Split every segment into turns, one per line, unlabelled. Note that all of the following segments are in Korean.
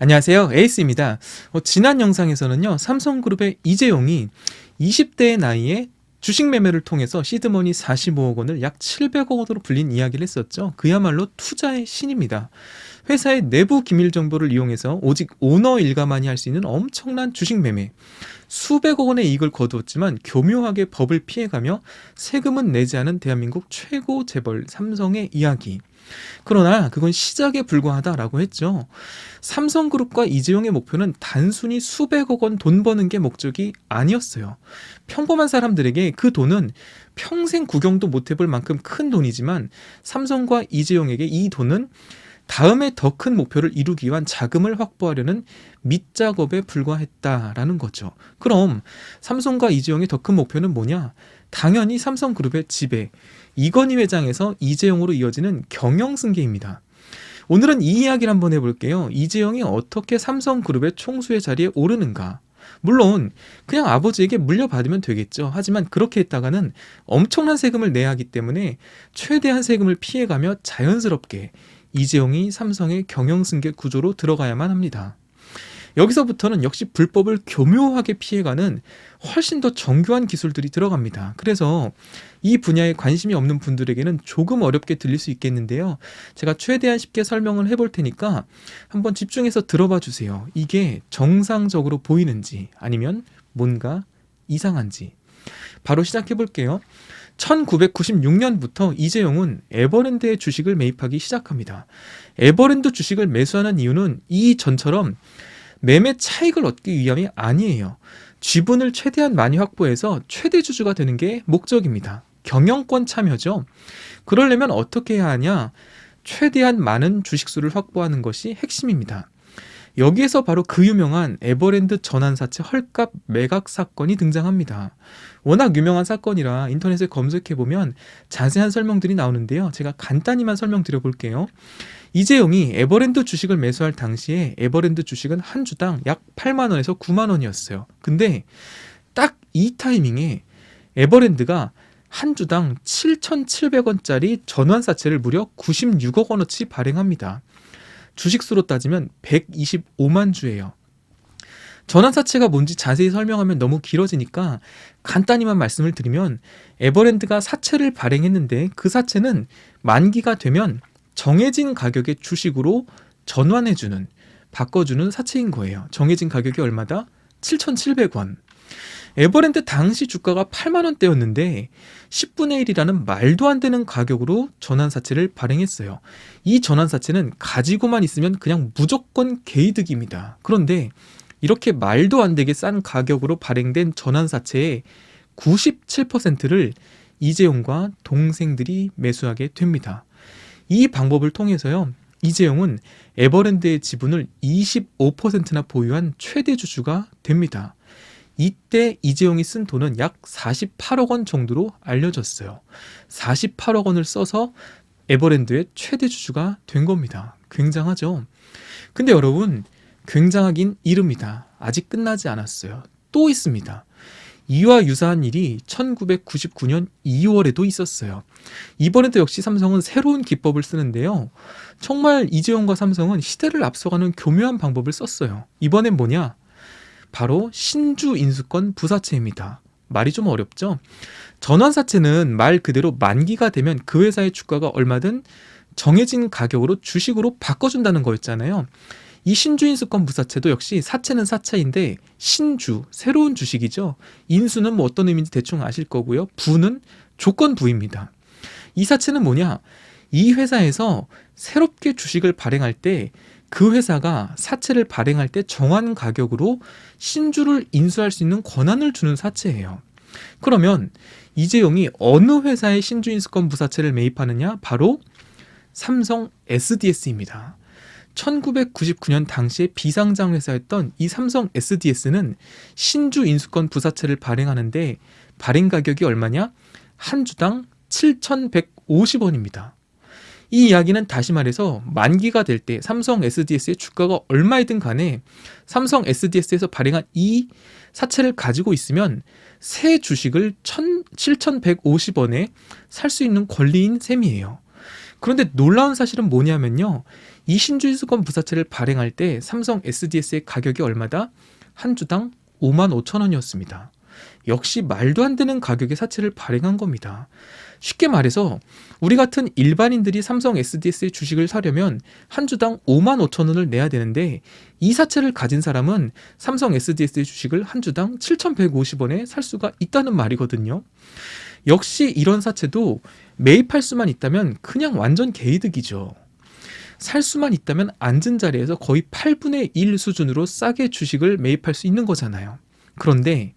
안녕하세요. 에이스입니다. 지난 영상에서는요, 삼성그룹의 이재용이 20대의 나이에 주식 매매를 통해서 시드머니 45억 원을 약 700억 원으로 불린 이야기를 했었죠. 그야말로 투자의 신입니다. 회사의 내부 기밀 정보를 이용해서 오직 오너 일가만이 할 수 있는 엄청난 주식 매매. 수백억 원의 이익을 거두었지만 교묘하게 법을 피해가며 세금은 내지 않은 대한민국 최고 재벌 삼성의 이야기. 그러나 그건 시작에 불과하다라고 했죠. 삼성그룹과 이재용의 목표는 단순히 수백억 원 돈 버는 게 목적이 아니었어요. 평범한 사람들에게 그 돈은 평생 구경도 못 해볼 만큼 큰 돈이지만 삼성과 이재용에게 이 돈은 다음에 더 큰 목표를 이루기 위한 자금을 확보하려는 밑작업에 불과했다라는 거죠. 그럼 삼성과 이재용의 더 큰 목표는 뭐냐? 당연히 삼성그룹의 지배, 이건희 회장에서 이재용으로 이어지는 경영승계입니다. 오늘은 이 이야기를 한번 해볼게요. 이재용이 어떻게 삼성그룹의 총수의 자리에 오르는가? 물론 그냥 아버지에게 물려받으면 되겠죠. 하지만 그렇게 했다가는 엄청난 세금을 내야 하기 때문에 최대한 세금을 피해가며 자연스럽게 이재용이 삼성의 경영승계 구조로 들어가야만 합니다. 여기서부터는 역시 불법을 교묘하게 피해가는 훨씬 더 정교한 기술들이 들어갑니다. 그래서 이 분야에 관심이 없는 분들에게는 조금 어렵게 들릴 수 있겠는데요. 제가 최대한 쉽게 설명을 해볼 테니까 한번 집중해서 들어봐 주세요. 이게 정상적으로 보이는지 아니면 뭔가 이상한지. 바로 시작해 볼게요. 1996년부터 이재용은 에버랜드의 주식을 매입하기 시작합니다. 에버랜드 주식을 매수하는 이유는 이전처럼 매매 차익을 얻기 위함이 아니에요. 지분을 최대한 많이 확보해서 최대 주주가 되는 게 목적입니다. 경영권 참여죠. 그러려면 어떻게 해야 하냐? 최대한 많은 주식수를 확보하는 것이 핵심입니다. 여기에서 바로 그 유명한 에버랜드 전환사채 헐값 매각 사건이 등장합니다. 워낙 유명한 사건이라 인터넷에 검색해보면 자세한 설명들이 나오는데요. 제가 간단히만 설명드려 볼게요. 이재용이 에버랜드 주식을 매수할 당시에 에버랜드 주식은 한 주당 약 8만원에서 9만원이었어요. 근데 딱 이 타이밍에 에버랜드가 한 주당 7,700원짜리 전환사채를 무려 96억 원어치 발행합니다. 주식수로 따지면 125만 주예요. 전환사채가 뭔지 자세히 설명하면 너무 길어지니까 간단히만 말씀을 드리면 에버랜드가 사채를 발행했는데 그 사채는 만기가 되면 정해진 가격의 주식으로 전환해주는, 바꿔주는 사채인 거예요. 정해진 가격이 얼마다? 7,700원. 에버랜드 당시 주가가 8만원대였는데 10분의 1이라는 말도 안 되는 가격으로 전환사채를 발행했어요. 이 전환사채는 가지고만 있으면 그냥 무조건 개이득입니다. 그런데 이렇게 말도 안 되게 싼 가격으로 발행된 전환사채의 97%를 이재용과 동생들이 매수하게 됩니다. 이 방법을 통해서요, 이재용은 에버랜드의 지분을 25%나 보유한 최대 주주가 됩니다. 이때 이재용이 쓴 돈은 약 48억 원 정도로 알려졌어요. 48억 원을 써서 에버랜드의 최대 주주가 된 겁니다. 굉장하죠? 근데 여러분, 굉장하긴 이릅니다. 아직 끝나지 않았어요. 또 있습니다. 이와 유사한 일이 1999년 2월에도 있었어요. 이번에도 역시 삼성은 새로운 기법을 쓰는데요. 정말 이재용과 삼성은 시대를 앞서가는 교묘한 방법을 썼어요. 이번엔 뭐냐? 바로 신주 인수권 부사채입니다. 말이 좀 어렵죠? 전환사채는 말 그대로 만기가 되면 그 회사의 주가가 얼마든 정해진 가격으로 주식으로 바꿔준다는 거였잖아요. 이 신주 인수권 부사채도 역시 사채는 사채인데 신주, 새로운 주식이죠. 인수는 뭐 어떤 의미인지 대충 아실 거고요. 부는 조건부입니다. 이 사채는 뭐냐? 이 회사에서 새롭게 주식을 발행할 때 그 회사가 사채를 발행할 때 정한 가격으로 신주를 인수할 수 있는 권한을 주는 사채예요. 그러면 이재용이 어느 회사의 신주 인수권 부사채를 매입하느냐? 바로 삼성 SDS입니다. 1999년 당시에 비상장 회사였던 이 삼성 SDS는 신주 인수권 부사채를 발행하는데 발행 가격이 얼마냐? 한 주당 7,150원입니다. 이 이야기는 다시 말해서 만기가 될 때 삼성 SDS의 주가가 얼마이든 간에 삼성 SDS에서 발행한 이 사채를 가지고 있으면 새 주식을 7,150원에 살 수 있는 권리인 셈이에요. 그런데 놀라운 사실은 뭐냐면요. 이 신주인수권 부사채를 발행할 때 삼성 SDS의 가격이 얼마다? 한 주당 55,000원이었습니다. 역시 말도 안 되는 가격의 사채를 발행한 겁니다. 쉽게 말해서 우리 같은 일반인들이 삼성 SDS의 주식을 사려면 한 주당 55,000원을 내야 되는데 이 사채를 가진 사람은 삼성 SDS의 주식을 한 주당 7,150원에 살 수가 있다는 말이거든요. 역시 이런 사채도 매입할 수만 있다면 그냥 완전 개이득이죠. 살 수만 있다면 앉은 자리에서 거의 8분의 1 수준으로 싸게 주식을 매입할 수 있는 거잖아요. 그런데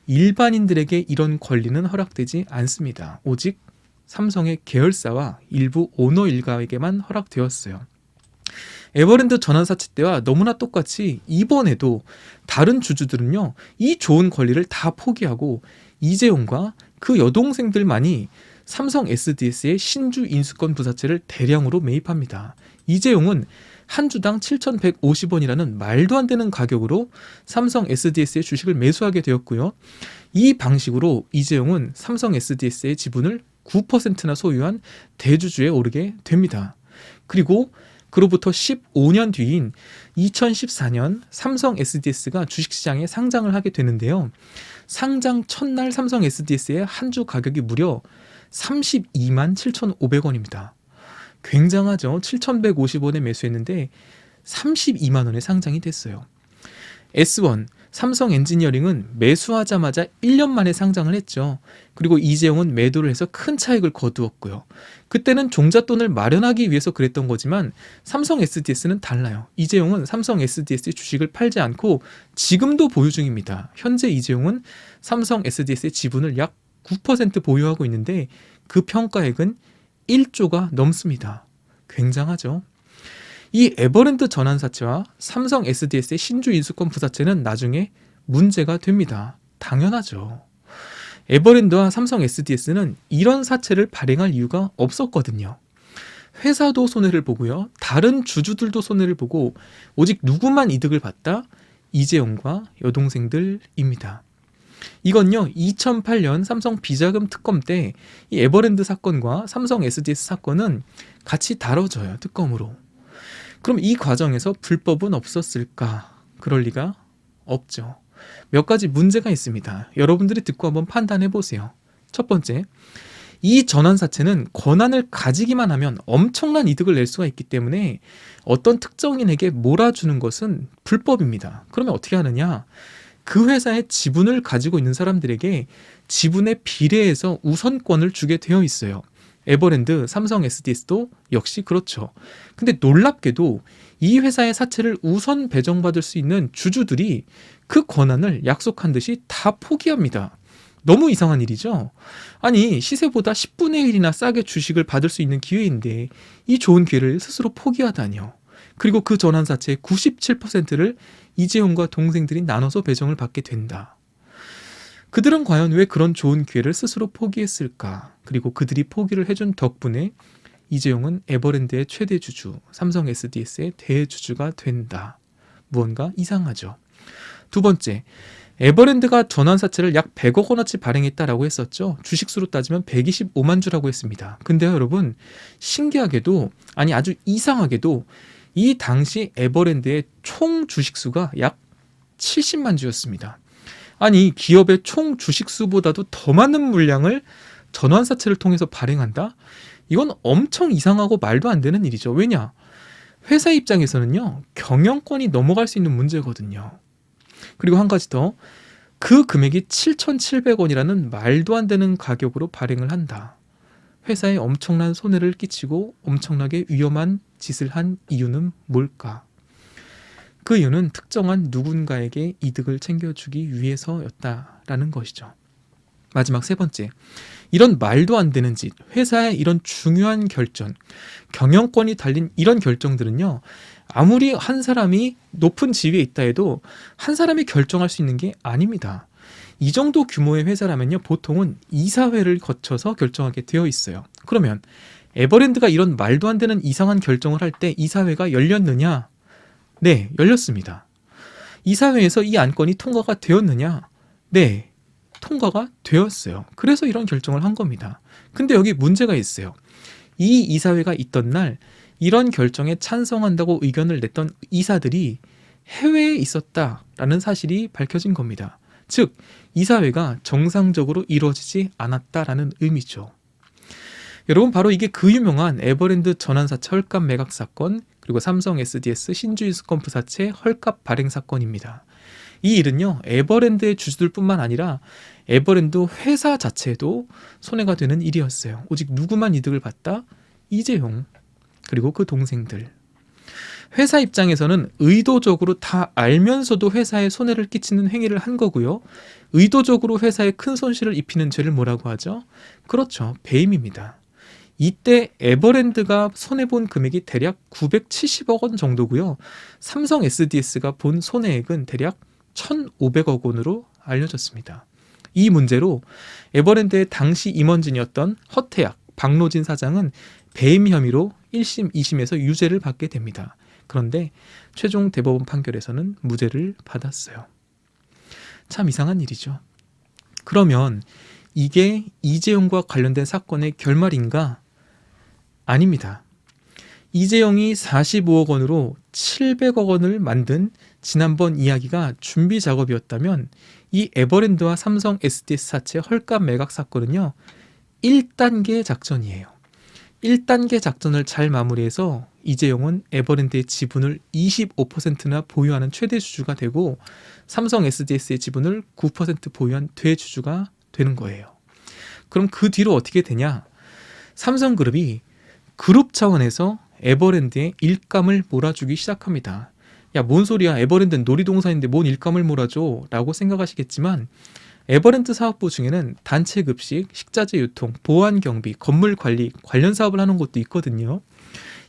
일반인들에게 이런 권리는 허락되지 않습니다. 오직 삼성의 계열사와 일부 오너 일가에게만 허락되었어요. 에버랜드 전환사채 때와 너무나 똑같이 이번에도 다른 주주들은요, 이 좋은 권리를 다 포기하고 이재용과 그 여동생들만이 삼성 SDS의 신주 인수권 부사채를 대량으로 매입합니다. 이재용은 한 주당 7,150원이라는 말도 안 되는 가격으로 삼성 SDS의 주식을 매수하게 되었고요. 이 방식으로 이재용은 삼성 SDS의 지분을 9%나 소유한 대주주에 오르게 됩니다. 그리고 그로부터 15년 뒤인 2014년 삼성 SDS가 주식시장에 상장을 하게 되는데요. 상장 첫날 삼성 SDS의 한 주 가격이 무려 32만 7,500원입니다. 굉장하죠. 7,150원에 매수했는데 32만 원에 상장이 됐어요. S1 삼성 엔지니어링은 매수하자마자 1년 만에 상장을 했죠. 그리고 이재용은 매도를 해서 큰 차익을 거두었고요. 그때는 종잣돈을 마련하기 위해서 그랬던 거지만 삼성 SDS는 달라요. 이재용은 삼성 SDS의 주식을 팔지 않고 지금도 보유 중입니다. 현재 이재용은 삼성 SDS의 지분을 약 9% 보유하고 있는데 그 평가액은 1조가 넘습니다. 굉장하죠. 이 에버랜드 전환사채와 삼성 SDS의 신주 인수권 부사채는 나중에 문제가 됩니다. 당연하죠. 에버랜드와 삼성 SDS는 이런 사채를 발행할 이유가 없었거든요. 회사도 손해를 보고요. 다른 주주들도 손해를 보고 오직 누구만 이득을 봤다? 이재용과 여동생들입니다. 이건요, 2008년 삼성 비자금 특검 때 이 에버랜드 사건과 삼성 SDS 사건은 같이 다뤄져요, 특검으로. 그럼 이 과정에서 불법은 없었을까? 그럴 리가 없죠. 몇 가지 문제가 있습니다. 여러분들이 듣고 한번 판단해 보세요. 첫 번째, 이 전환사채는 권한을 가지기만 하면 엄청난 이득을 낼 수가 있기 때문에 어떤 특정인에게 몰아주는 것은 불법입니다. 그러면 어떻게 하느냐? 그 회사의 지분을 가지고 있는 사람들에게 지분에 비례해서 우선권을 주게 되어 있어요. 에버랜드, 삼성 SDS도 역시 그렇죠. 근데 놀랍게도 이 회사의 사채를 우선 배정받을 수 있는 주주들이 그 권한을 약속한 듯이 다 포기합니다. 너무 이상한 일이죠? 아니, 시세보다 10분의 1이나 싸게 주식을 받을 수 있는 기회인데 이 좋은 기회를 스스로 포기하다니요. 그리고 그 전환사채의 97%를 이재용과 동생들이 나눠서 배정을 받게 된다. 그들은 과연 왜 그런 좋은 기회를 스스로 포기했을까? 그리고 그들이 포기를 해준 덕분에 이재용은 에버랜드의 최대 주주, 삼성 SDS의 대주주가 된다. 무언가 이상하죠. 두 번째, 에버랜드가 전환사채를 약 100억 원어치 발행했다라고 했었죠. 주식수로 따지면 125만 주라고 했습니다. 근데요, 여러분, 신기하게도, 아니 아주 이상하게도 이 당시 에버랜드의 총 주식수가 약 70만 주였습니다. 아니, 기업의 총 주식수보다도 더 많은 물량을 전환사채를 통해서 발행한다? 이건 엄청 이상하고 말도 안 되는 일이죠. 왜냐? 회사 입장에서는요, 경영권이 넘어갈 수 있는 문제거든요. 그리고 한 가지 더, 그 금액이 7,700원이라는 말도 안 되는 가격으로 발행을 한다. 회사에 엄청난 손해를 끼치고 엄청나게 위험한 짓을 한 이유는 뭘까? 그 이유는 특정한 누군가에게 이득을 챙겨주기 위해서였다라는 것이죠. 마지막 세 번째, 이런 말도 안 되는 짓, 회사의 이런 중요한 결정, 경영권이 달린 이런 결정들은요, 아무리 한 사람이 높은 지위에 있다 해도 한 사람이 결정할 수 있는 게 아닙니다. 이 정도 규모의 회사라면요, 보통은 이사회를 거쳐서 결정하게 되어 있어요. 그러면 에버랜드가 이런 말도 안 되는 이상한 결정을 할 때 이사회가 열렸느냐? 네, 열렸습니다. 이사회에서 이 안건이 통과가 되었느냐? 네, 통과가 되었어요. 그래서 이런 결정을 한 겁니다. 근데 여기 문제가 있어요. 이 이사회가 있던 날 이런 결정에 찬성한다고 의견을 냈던 이사들이 해외에 있었다라는 사실이 밝혀진 겁니다. 즉, 이사회가 정상적으로 이루어지지 않았다라는 의미죠. 여러분, 바로 이게 그 유명한 에버랜드 전환사채 헐값 매각 사건, 그리고 삼성 SDS 신주유스컴프 사채 헐값 발행 사건입니다. 이 일은요, 에버랜드의 주주들뿐만 아니라 에버랜드 회사 자체도 손해가 되는 일이었어요. 오직 누구만 이득을 봤다? 이재용, 그리고 그 동생들. 회사 입장에서는 의도적으로 다 알면서도 회사에 손해를 끼치는 행위를 한 거고요. 의도적으로 회사에 큰 손실을 입히는 죄를 뭐라고 하죠? 그렇죠, 배임입니다. 이때 에버랜드가 손해본 금액이 대략 970억 원 정도고요. 삼성 SDS가 본 손해액은 대략 1,500억 원으로 알려졌습니다. 이 문제로 에버랜드의 당시 임원진이었던 허태학, 박노진 사장은 배임 혐의로 1심, 2심에서 유죄를 받게 됩니다. 그런데 최종 대법원 판결에서는 무죄를 받았어요. 참 이상한 일이죠. 그러면 이게 이재용과 관련된 사건의 결말인가? 아닙니다. 이재용이 45억 원으로 700억 원을 만든 지난번 이야기가 준비 작업이었다면 이 에버랜드와 삼성 SDS 사채 헐값 매각 사건은요, 1단계 작전이에요. 1단계 작전을 잘 마무리해서 이재용은 에버랜드의 지분을 25%나 보유하는 최대 주주가 되고 삼성 SDS의 지분을 9% 보유한 대주주가 되는 거예요. 그럼 그 뒤로 어떻게 되냐? 삼성그룹이 그룹 차원에서 에버랜드에 일감을 몰아주기 시작합니다. 야, 뭔 소리야? 에버랜드는 놀이동산인데 뭔 일감을 몰아줘? 라고 생각하시겠지만 에버랜드 사업부 중에는 단체 급식, 식자재 유통, 보안 경비, 건물 관리 관련 사업을 하는 곳도 있거든요.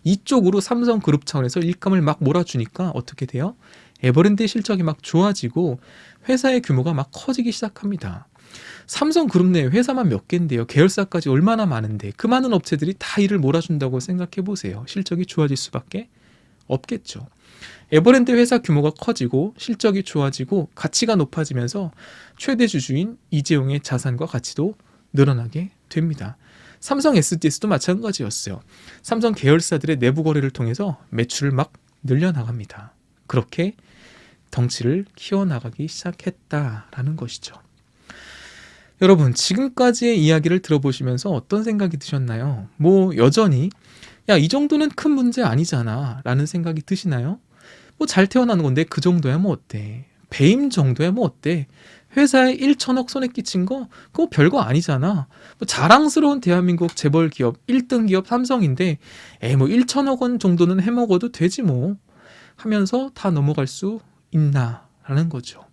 이쪽으로 삼성그룹 차원에서 일감을 막 몰아주니까 어떻게 돼요? 에버랜드의 실적이 막 좋아지고 회사의 규모가 막 커지기 시작합니다. 삼성그룹 내 회사만 몇 개인데요. 계열사까지 얼마나 많은데 그 많은 업체들이 다 일을 몰아준다고 생각해 보세요. 실적이 좋아질 수밖에 없겠죠. 에버랜드 회사 규모가 커지고 실적이 좋아지고 가치가 높아지면서 최대 주주인 이재용의 자산과 가치도 늘어나게 됩니다. 삼성 SDS도 마찬가지였어요. 삼성 계열사들의 내부 거래를 통해서 매출을 막 늘려나갑니다. 그렇게 덩치를 키워나가기 시작했다라는 것이죠. 여러분, 지금까지의 이야기를 들어보시면서 어떤 생각이 드셨나요? 여전히 야, 이 정도는 큰 문제 아니잖아 라는 생각이 드시나요? 잘 태어나는 건데 그 정도야 어때? 배임 정도야 어때? 회사에 1천억 손해 끼친 거 그거 별거 아니잖아. 자랑스러운 대한민국 재벌 기업 1등 기업 삼성인데 1천억 원 정도는 해먹어도 되지 하면서 다 넘어갈 수 있나 라는 거죠.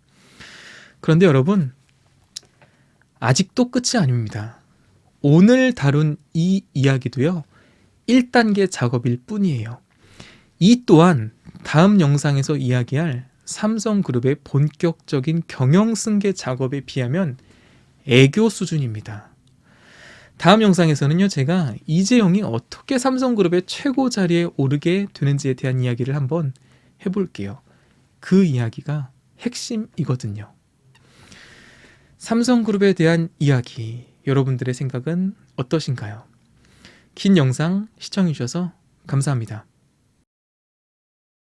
그런데 여러분, 아직도 끝이 아닙니다. 오늘 다룬 이 이야기도요, 1단계 작업일 뿐이에요. 이 또한 다음 영상에서 이야기할 삼성그룹의 본격적인 경영승계 작업에 비하면 애교 수준입니다. 다음 영상에서는요, 제가 이재용이 어떻게 삼성그룹의 최고 자리에 오르게 되는지에 대한 이야기를 한번 해볼게요. 그 이야기가 핵심이거든요. 삼성그룹에 대한 이야기, 여러분들의 생각은 어떠신가요? 긴 영상 시청해주셔서 감사합니다.